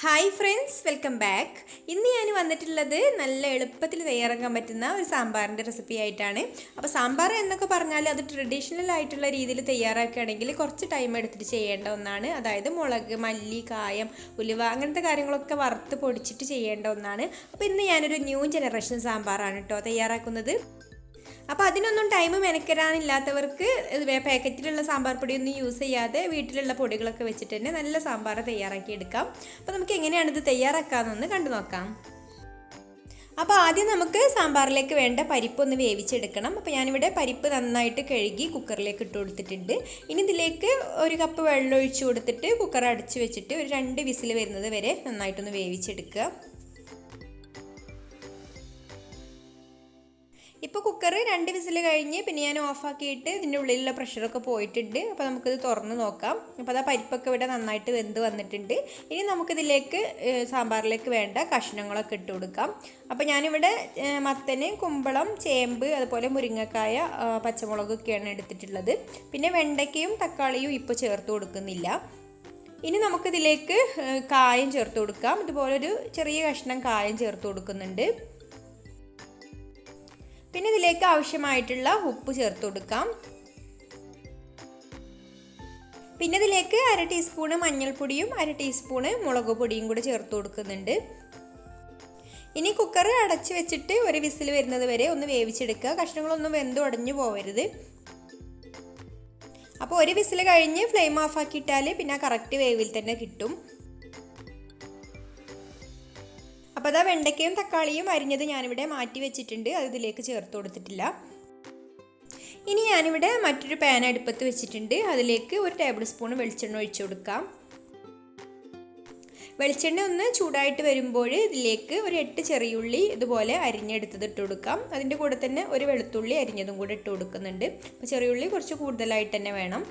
Hi friends, welcome back. ഇന്ന് ഞാൻ വന്നിട്ടുള്ളത് നല്ല എളുപ്പത്തിൽ തയ്യാറാക്കാൻ പറ്റുന്ന ഒരു സാമ്പാറിൻ്റെ റെസിപ്പി ആയിട്ടാണ്. അപ്പോൾ സാമ്പാർ എന്നൊക്കെ പറഞ്ഞാൽ അത് ട്രഡീഷണൽ ആയിട്ടുള്ള രീതിയിൽ തയ്യാറാക്കുകയാണെങ്കിൽ കുറച്ച് ടൈം എടുത്തിട്ട് ചെയ്യേണ്ട ഒന്നാണ്. അതായത് മുളക്, മല്ലി, കായം, ഉലുവ അങ്ങനത്തെ കാര്യങ്ങളൊക്കെ വറുത്ത് പൊടിച്ചിട്ട് ചെയ്യേണ്ട ഒന്നാണ്. അപ്പോൾ ഇന്ന് ഞാനൊരു ന്യൂ ജനറേഷൻ സാമ്പാറാണ് കേട്ടോ തയ്യാറാക്കുന്നത്. അപ്പോൾ അതിനൊന്നും ടൈം മെനക്കെടാനില്ലാത്തവർക്ക് പാക്കറ്റിലുള്ള സാമ്പാർ പൊടിയൊന്നും യൂസ് ചെയ്യാതെ വീട്ടിലുള്ള പൊടികളൊക്കെ വെച്ചിട്ട് തന്നെ നല്ല സാമ്പാർ തയ്യാറാക്കി എടുക്കാം. അപ്പോൾ നമുക്ക് എങ്ങനെയാണിത് തയ്യാറാക്കാമെന്നൊന്ന് കണ്ടു നോക്കാം. അപ്പോൾ ആദ്യം നമുക്ക് സാമ്പാറിലേക്ക് വേണ്ട പരിപ്പൊന്ന് വേവിച്ചെടുക്കണം. അപ്പോൾ ഞാനിവിടെ പരിപ്പ് നന്നായിട്ട് കഴുകി കുക്കറിലേക്ക് ഇട്ട് കൊടുത്തിട്ടുണ്ട്. ഇനി ഇതിലേക്ക് 1 കപ്പ് വെള്ളം ഒഴിച്ച് കൊടുത്തിട്ട് കുക്കർ അടച്ച് വെച്ചിട്ട് ഒരു 2 വിസിൽ വരുന്നത് വരെ നന്നായിട്ടൊന്ന് വേവിച്ചെടുക്കുക. ഇപ്പോൾ കുക്കർ 2 വിസിൽ കഴിഞ്ഞ് പിന്നെ ഞാൻ ഓഫാക്കിയിട്ട് ഇതിൻ്റെ ഉള്ളിലുള്ള പ്രഷറൊക്കെ പോയിട്ടുണ്ട്. അപ്പോൾ നമുക്കിത് തുറന്ന് നോക്കാം. അപ്പോൾ അതാ പരിപ്പൊക്കെ ഇവിടെ നന്നായിട്ട് വെന്ത് വന്നിട്ടുണ്ട്. ഇനി നമുക്കിതിലേക്ക് സാമ്പാറിലേക്ക് വേണ്ട കഷ്ണങ്ങളൊക്കെ ഇട്ട് കൊടുക്കാം. അപ്പോൾ ഞാനിവിടെ മത്തന്, കുമ്പളം, ചേമ്പ്, അതുപോലെ മുരിങ്ങക്കായ, പച്ചമുളകൊക്കെയാണ് എടുത്തിട്ടുള്ളത്. പിന്നെ വെണ്ടയ്ക്കയും തക്കാളിയും ഇപ്പോൾ ചേർത്ത് കൊടുക്കുന്നില്ല. ഇനി നമുക്കിതിലേക്ക് കായം ചേർത്ത് കൊടുക്കാം. ഇതുപോലൊരു ചെറിയ കഷ്ണം കായം ചേർത്ത് കൊടുക്കുന്നുണ്ട്. പിന്നെ ഇതിലേക്ക് ആവശ്യമായിട്ടുള്ള ഉപ്പ് ചേർത്ത് കൊടുക്കാം. പിന്നെ ഇതിലേക്ക് 1/2 ടീസ്പൂണ് മഞ്ഞൾപ്പൊടിയും 1/2 ടീസ്പൂണ് മുളക് പൊടിയും കൂടി ചേർത്ത് കൊടുക്കുന്നുണ്ട്. ഇനി കുക്കർ അടച്ച് വെച്ചിട്ട് 1 വിസിൽ വരുന്നത് വരെ ഒന്ന് വേവിച്ചെടുക്കുക. കഷ്ണങ്ങളൊന്നും വെന്തുടഞ്ഞു പോകരുത്. അപ്പോൾ 1 വിസിൽ കഴിഞ്ഞ് ഫ്ലെയിം ഓഫ് ആക്കിയിട്ടാൽ പിന്നെ കറക്റ്റ് വേവിൽ തന്നെ കിട്ടും. അപ്പോൾ അതാ വെണ്ടയ്ക്കയും തക്കാളിയും അരിഞ്ഞത് ഞാനിവിടെ മാറ്റി വെച്ചിട്ടുണ്ട്. അത് ഇതിലേക്ക് ചേർത്ത് കൊടുത്തിട്ടില്ല. ഇനി ഞാനിവിടെ മറ്റൊരു പാൻ അടുപ്പത്ത് വെച്ചിട്ടുണ്ട്. അതിലേക്ക് 1 ടേബിൾ സ്പൂൺ വെളിച്ചെണ്ണ ഒഴിച്ചു കൊടുക്കാം. വെളിച്ചെണ്ണ ഒന്ന് ചൂടായിട്ട് വരുമ്പോൾ ഇതിലേക്ക് ഒരു 8 ചെറിയുള്ളി ഇതുപോലെ അരിഞ്ഞെടുത്തത് ഇട്ട് കൊടുക്കാം. അതിൻ്റെ കൂടെ തന്നെ ഒരു വെളുത്തുള്ളി അരിഞ്ഞതും കൂടെ ഇട്ട് കൊടുക്കുന്നുണ്ട്. അപ്പോൾ ചെറിയുള്ളി കുറച്ച് കൂടുതലായിട്ട് തന്നെ വേണം.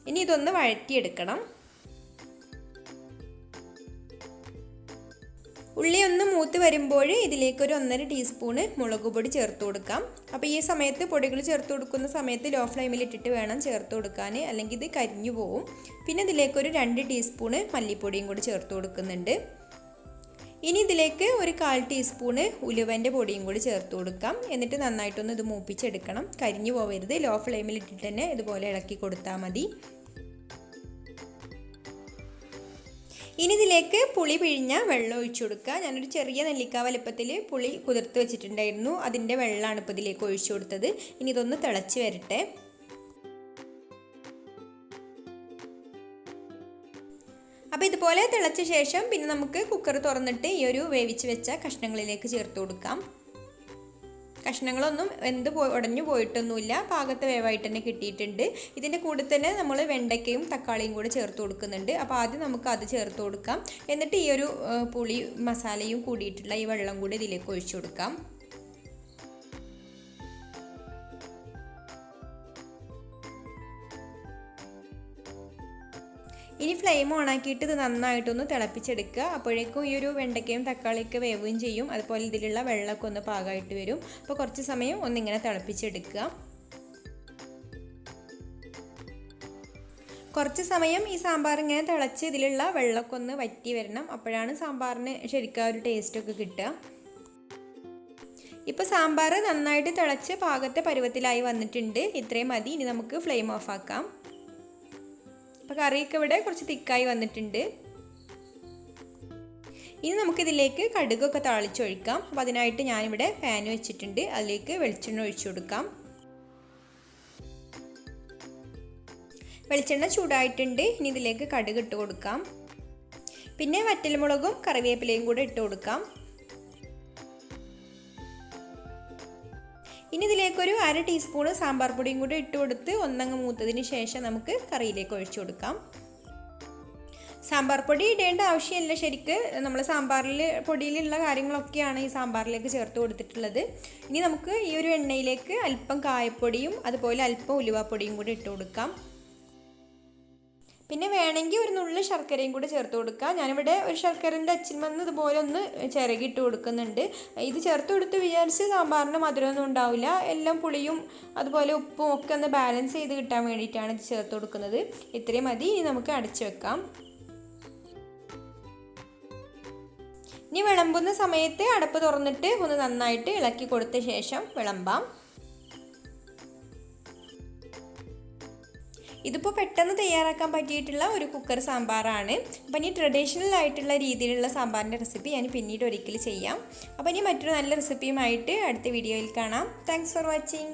ഇനി ഇതൊന്ന് വഴറ്റിയെടുക്കണം. ഉള്ളി ഒന്ന് മൂത്ത് വരുമ്പോൾ ഇതിലേക്ക് ഒരു 1.5 ടീസ്പൂണ് മുളക് പൊടി ചേർത്ത് കൊടുക്കാം. അപ്പോൾ ഈ സമയത്ത് പൊടികൾ ചേർത്ത് കൊടുക്കുന്ന സമയത്ത് ലോ ഫ്ലെയിമിൽ ഇട്ടിട്ട് വേണം ചേർത്ത് കൊടുക്കാൻ, അല്ലെങ്കിൽ ഇത് കരിഞ്ഞു പോവും. പിന്നെ ഇതിലേക്കൊരു 2 ടീസ്പൂണ് മല്ലിപ്പൊടിയും കൂടി ചേർത്ത് കൊടുക്കുന്നുണ്ട്. ഇനി ഇതിലേക്ക് ഒരു 1/4 ടീസ്പൂണ് ഉലുവൻ്റെ പൊടിയും കൂടി ചേർത്ത് കൊടുക്കാം. എന്നിട്ട് നന്നായിട്ടൊന്ന് ഇത് മൂപ്പിച്ചെടുക്കണം. കരിഞ്ഞു പോവരുത്. ലോ ഫ്ലെയിമിൽ ഇട്ടിട്ട് തന്നെ ഇതുപോലെ ഇളക്കി കൊടുത്താൽ മതി. ഇനി ഇതിലേക്ക് പുളി പിഴിഞ്ഞ വെള്ളം ഒഴിച്ചു കൊടുക്കുക. ഞാനൊരു ചെറിയ നെല്ലിക്ക വലുപ്പത്തിൽ പുളി കുതിർത്ത് വെച്ചിട്ടുണ്ടായിരുന്നു. അതിൻ്റെ വെള്ളമാണ് ഇപ്പോൾ ഇതിലേക്ക് ഒഴിച്ചു കൊടുത്തത്. ഇനി ഇതൊന്ന് തിളച്ച് വരട്ടെ. അപ്പോൾ ഇതുപോലെ തിളച്ച ശേഷം പിന്നെ നമുക്ക് കുക്കർ തുറന്നിട്ട് ഈ ഒരു വേവിച്ച് വെച്ച കഷ്ണങ്ങളിലേക്ക് ചേർത്ത് കൊടുക്കാം. കഷ്ണങ്ങളൊന്നും ഉടഞ്ഞു പോയിട്ടൊന്നുമില്ല. പാകത്തെ വേവായിട്ട് തന്നെ കിട്ടിയിട്ടുണ്ട്. ഇതിൻ്റെ കൂടെ തന്നെ നമ്മൾ വെണ്ടയ്ക്കയും തക്കാളിയും കൂടെ ചേർത്ത് കൊടുക്കുന്നുണ്ട്. അപ്പോൾ ആദ്യം നമുക്ക് അത് ചേർത്ത് കൊടുക്കാം. എന്നിട്ട് ഈ ഒരു പുളി മസാലയും കൂടിയിട്ടുള്ള ഈ വെള്ളം കൂടി ഇതിലേക്ക് ഒഴിച്ചു കൊടുക്കാം. ഇനി ഫ്ലെയിം ഓണാക്കിയിട്ട് ഇത് നന്നായിട്ടൊന്ന് തിളപ്പിച്ചെടുക്കുക. അപ്പോഴേക്കും ഈ ഒരു വെണ്ടയ്ക്കയും തക്കാളിയൊക്കെ വേവുകയും ചെയ്യും. അതുപോലെ ഇതിലുള്ള വെള്ളമൊക്കെ ഒന്ന് പാകമായിട്ട് വരും. അപ്പോൾ കുറച്ച് സമയം ഒന്നിങ്ങനെ തിളപ്പിച്ചെടുക്കുക. കുറച്ച് സമയം ഈ സാമ്പാർ ഇങ്ങനെ തിളച്ച് ഇതിലുള്ള വെള്ളമൊക്കെ ഒന്ന് വറ്റി വരണം. അപ്പോഴാണ് സാമ്പാറിന് ശരിക്കും ഒരു ടേസ്റ്റൊക്കെ കിട്ടുക. ഇപ്പോൾ സാമ്പാർ നന്നായിട്ട് തിളച്ച് പാകത്തെ പരുവത്തിലായി വന്നിട്ടുണ്ട്. ഇത്രയും മതി. ഇനി നമുക്ക് ഫ്ലെയിം ഓഫ് ആക്കാം. അപ്പോൾ കറിയൊക്കെ ഇവിടെ കുറച്ച് തിക്കായി വന്നിട്ടുണ്ട്. ഇനി നമുക്കിതിലേക്ക് കടുകൊക്കെ താളിച്ചൊഴിക്കാം. അപ്പോൾ അതിനായിട്ട് ഞാനിവിടെ പാൻ വെച്ചിട്ടുണ്ട്. അതിലേക്ക് വെളിച്ചെണ്ണ ഒഴിച്ചു കൊടുക്കാം. വെളിച്ചെണ്ണ ചൂടായിട്ടുണ്ട്. ഇനി ഇതിലേക്ക് കടുക് ഇട്ട് കൊടുക്കാം. പിന്നെ വറ്റൽമുളകും കറിവേപ്പിലയും കൂടെ ഇട്ട് കൊടുക്കാം. ഇനി ഇതിലേക്കൊരു 1/2 ടീസ്പൂണ് സാമ്പാർ പൊടിയും കൂടി ഇട്ട് കൊടുത്ത് ഒന്നങ്ങ് മൂത്തതിന് ശേഷം നമുക്ക് കറിയിലേക്ക് ഒഴിച്ചു കൊടുക്കാം. സാമ്പാർ പൊടി ഇടേണ്ട ആവശ്യമില്ല. ശരിക്ക് നമ്മൾ സാമ്പാറിൽ പൊടിയിലുള്ള കാര്യങ്ങളൊക്കെയാണ് ഈ സാമ്പാറിലേക്ക് ചേർത്ത് കൊടുത്തിട്ടുള്ളത്. ഇനി നമുക്ക് ഈ ഒരു എണ്ണയിലേക്ക് അല്പം കായപ്പൊടിയും അതുപോലെ അല്പം ഉലുവാപ്പൊടിയും കൂടി ഇട്ട് കൊടുക്കാം. പിന്നെ വേണമെങ്കിൽ ഒരു നുള്ളു ശർക്കരയും കൂടെ ചേർത്ത് കൊടുക്കുക. ഞാനിവിടെ ഒരു ശർക്കരൻ്റെ അച്ചിന്മന്ന് ഇതുപോലെ ഒന്ന് ചിരകിട്ട് കൊടുക്കുന്നുണ്ട്. ഇത് ചേർത്ത് കൊടുത്ത് വിചാരിച്ച് സാമ്പാറിന് മധുരമൊന്നും ഉണ്ടാവില്ല. എല്ലാം പുളിയും അതുപോലെ ഉപ്പും ഒക്കെ ഒന്ന് ബാലൻസ് ചെയ്ത് കിട്ടാൻ വേണ്ടിയിട്ടാണ് ഇത് ചേർത്ത് കൊടുക്കുന്നത്. ഇത്രയും മതി. ഇനി നമുക്ക് അടച്ചു വെക്കാം. ഇനി വിളമ്പുന്ന സമയത്ത് അടപ്പ് തുറന്നിട്ട് ഒന്ന് നന്നായിട്ട് ഇളക്കി കൊടുത്ത ശേഷം വിളമ്പാം. ഇതിപ്പോൾ പെട്ടെന്ന് തയ്യാറാക്കാൻ പറ്റിയിട്ടുള്ള ഒരു കുക്കർ സാമ്പാറാണ്. അപ്പോൾ ഇനി ട്രഡീഷണൽ ആയിട്ടുള്ള രീതിയിലുള്ള സാമ്പാറിൻ്റെ റെസിപ്പി ഞാൻ പിന്നീട് ഒരിക്കൽ ചെയ്യാം. അപ്പോൾ ഇനി മറ്റൊരു നല്ല റെസിപ്പിയുമായിട്ട് അടുത്ത വീഡിയോയിൽ കാണാം. Thanks for watching.